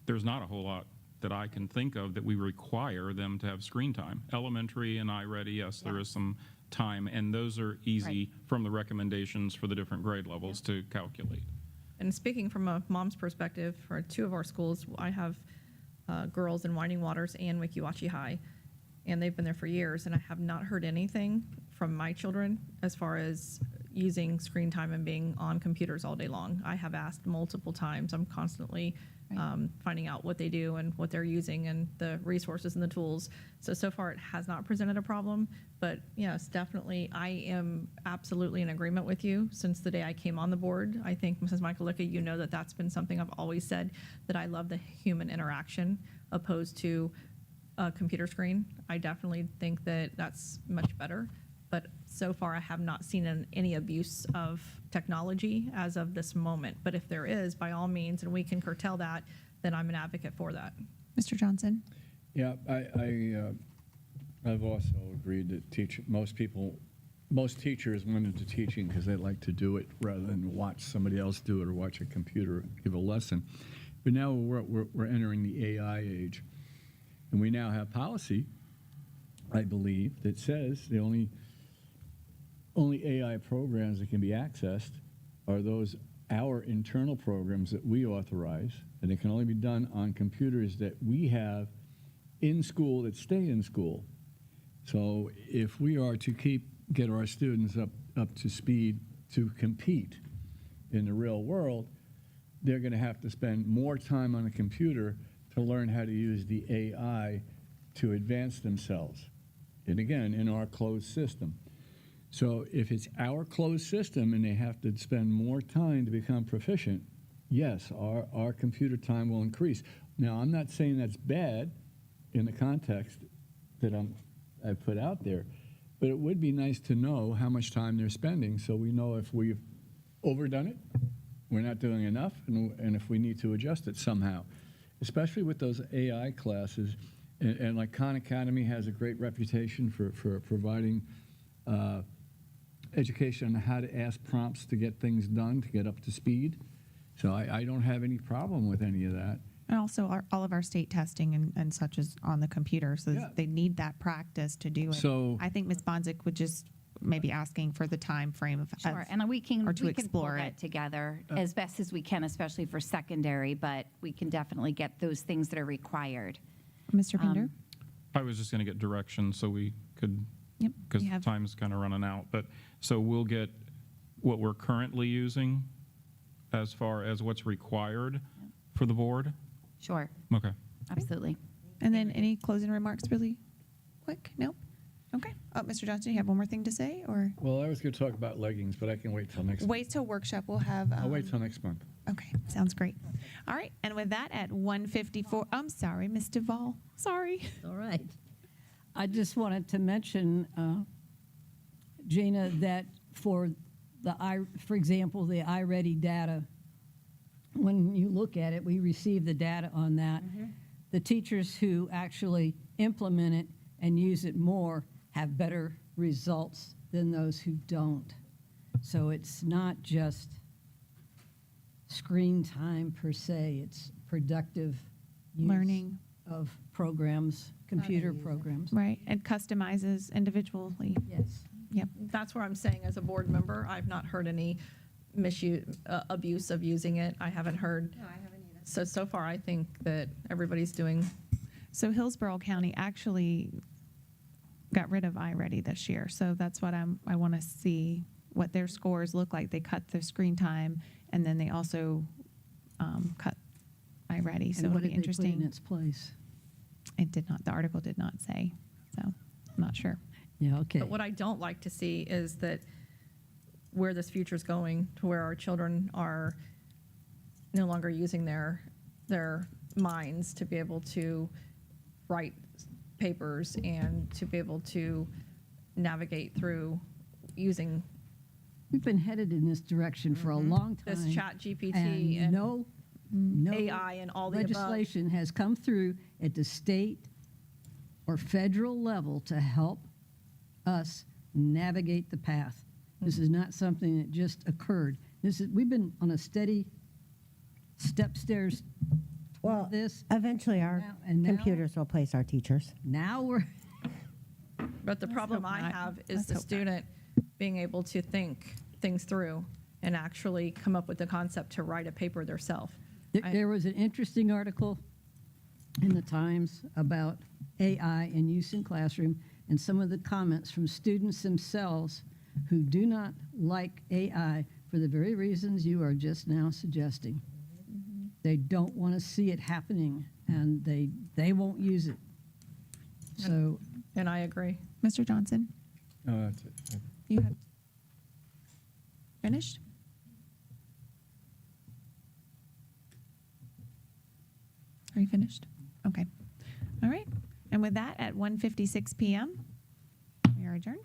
[SPEAKER 6] there's not a whole lot that I can think of that we require them to have screen time. Elementary and iReady, yes, there is some time, and those are easy from the recommendations for the different grade levels to calculate.
[SPEAKER 3] And speaking from a mom's perspective, for 2 of our schools, I have girls in Winding Waters and Wikiwachi High, and they've been there for years, and I have not heard anything from my children as far as using screen time and being on computers all day long. I have asked multiple times. I'm constantly finding out what they do and what they're using and the resources and the tools. So far it has not presented a problem, but yes, definitely I am absolutely in agreement with you since the day I came on the board. I think, Mrs. Michaelicka, you know that that's been something I've always said, that I love the human interaction opposed to a computer screen. I definitely think that that's much better, but so far I have not seen any abuse of technology as of this moment. But if there is, by all means, and we can curtail that, then I'm an advocate for that.
[SPEAKER 1] Mr. Johnson?
[SPEAKER 4] Yeah, I've also agreed that most teachers went into teaching because they like to do it rather than watch somebody else do it or watch a computer give a lesson. But now we're entering the AI age, and we now have policy, I believe, that says the only AI programs that can be accessed are our internal programs that we authorize, and it can only be done on computers that we have in school that stay in school. So if we are to get our students up to speed to compete in the real world, they're going to have to spend more time on a computer to learn how to use the AI to advance themselves. And again, in our closed system. So if it's our closed system and they have to spend more time to become proficient, yes, our computer time will increase. Now, I'm not saying that's bad in the context that I put out there, but it would be nice to know how much time they're spending so we know if we've overdone it, we're not doing enough, and if we need to adjust it somehow, especially with those AI classes. And like Khan Academy has a great reputation for providing education on how to ask prompts to get things done, to get up to speed. So I don't have any problem with any of that.
[SPEAKER 1] And also, all of our state testing and such is on the computer, so
[SPEAKER 4] Yeah.
[SPEAKER 1] they need that practice to do it.
[SPEAKER 4] So-
[SPEAKER 1] I think Ms. Bonzik would just maybe asking for the time frame of
[SPEAKER 8] Sure, and we can
[SPEAKER 1] or to
[SPEAKER 8] pull
[SPEAKER 1] explore
[SPEAKER 8] that
[SPEAKER 1] it.
[SPEAKER 8] together as best as we can, especially for secondary, but we can definitely get those things that are required.
[SPEAKER 1] Mr. Pinder?
[SPEAKER 6] I was just going to get direction so we could,
[SPEAKER 1] Yep.
[SPEAKER 6] because
[SPEAKER 1] we have-
[SPEAKER 6] time's kind of running out. But so we'll get what we're currently using as far as what's required for the board?
[SPEAKER 8] Sure,
[SPEAKER 6] Okay.
[SPEAKER 8] absolutely.
[SPEAKER 1] And then any closing remarks really quick? No? Okay. Mr. Johnson, you have one more thing to say, or?
[SPEAKER 4] Well, I was going to talk about leggings, but I can wait till next month.
[SPEAKER 1] Wait till workshop, we'll have.
[SPEAKER 4] I'll wait till next month.
[SPEAKER 1] Okay, sounds great. All right, and with that, at 1:54, I'm sorry, Ms. Duvall, sorry.
[SPEAKER 7] All right. I just wanted to mention, Gina, that for example, the iReady data, when you look at it, we receive the data on that. The teachers who actually implement it and use it more have better results than those who don't. So it's not just screen time per se, it's productive use
[SPEAKER 1] Learning.
[SPEAKER 7] of programs, computer programs.
[SPEAKER 1] Right, it customizes individually.
[SPEAKER 7] Yes.
[SPEAKER 1] Yep.
[SPEAKER 3] That's where I'm saying as a board member, I've not heard any abuse of using it. I haven't heard. No, I haven't either. So far, I think that everybody's doing.
[SPEAKER 1] So Hillsborough County actually got rid of iReady this year, so that's what I want to see what their scores look like. They cut the screen time, and then they also cut iReady, so
[SPEAKER 7] And
[SPEAKER 1] it'll
[SPEAKER 7] what
[SPEAKER 1] be
[SPEAKER 7] did they put in
[SPEAKER 1] interesting.
[SPEAKER 7] its place?
[SPEAKER 1] It did not, the article did not say, so I'm not sure.
[SPEAKER 7] Yeah, okay.
[SPEAKER 3] But what I don't like to see is that where this future's going, to where our children are no longer using their minds to be able to write papers and to be able to navigate through using
[SPEAKER 7] We've been headed in this direction for a long time.
[SPEAKER 3] this chat GPT and
[SPEAKER 7] no
[SPEAKER 3] AI and all the above.
[SPEAKER 7] legislation has come through at the state or federal level to help us navigate the path. This is not something that just occurred. We've been on a steady stairs
[SPEAKER 5] Well,
[SPEAKER 7] this.
[SPEAKER 5] eventually our
[SPEAKER 7] And now-
[SPEAKER 5] computers will replace our teachers.
[SPEAKER 7] Now we're,
[SPEAKER 3] But the problem
[SPEAKER 1] hope
[SPEAKER 3] I
[SPEAKER 1] not.
[SPEAKER 3] have is
[SPEAKER 1] Let's
[SPEAKER 3] the
[SPEAKER 1] hope not.
[SPEAKER 3] student being able to think things through and actually come up with the concept to write a paper themselves.
[SPEAKER 7] there was an interesting article in the Times about AI and use in classroom, and some of the comments from students themselves who do not like AI for the very reasons you are just now suggesting. They don't want to see it happening, and they won't use it. So
[SPEAKER 3] And I agree.
[SPEAKER 1] Mr. Johnson,
[SPEAKER 4] No, that's it.
[SPEAKER 1] you have finished? Are you finished? Okay. All right. And with that, at 1:56 p.m., we are adjourned.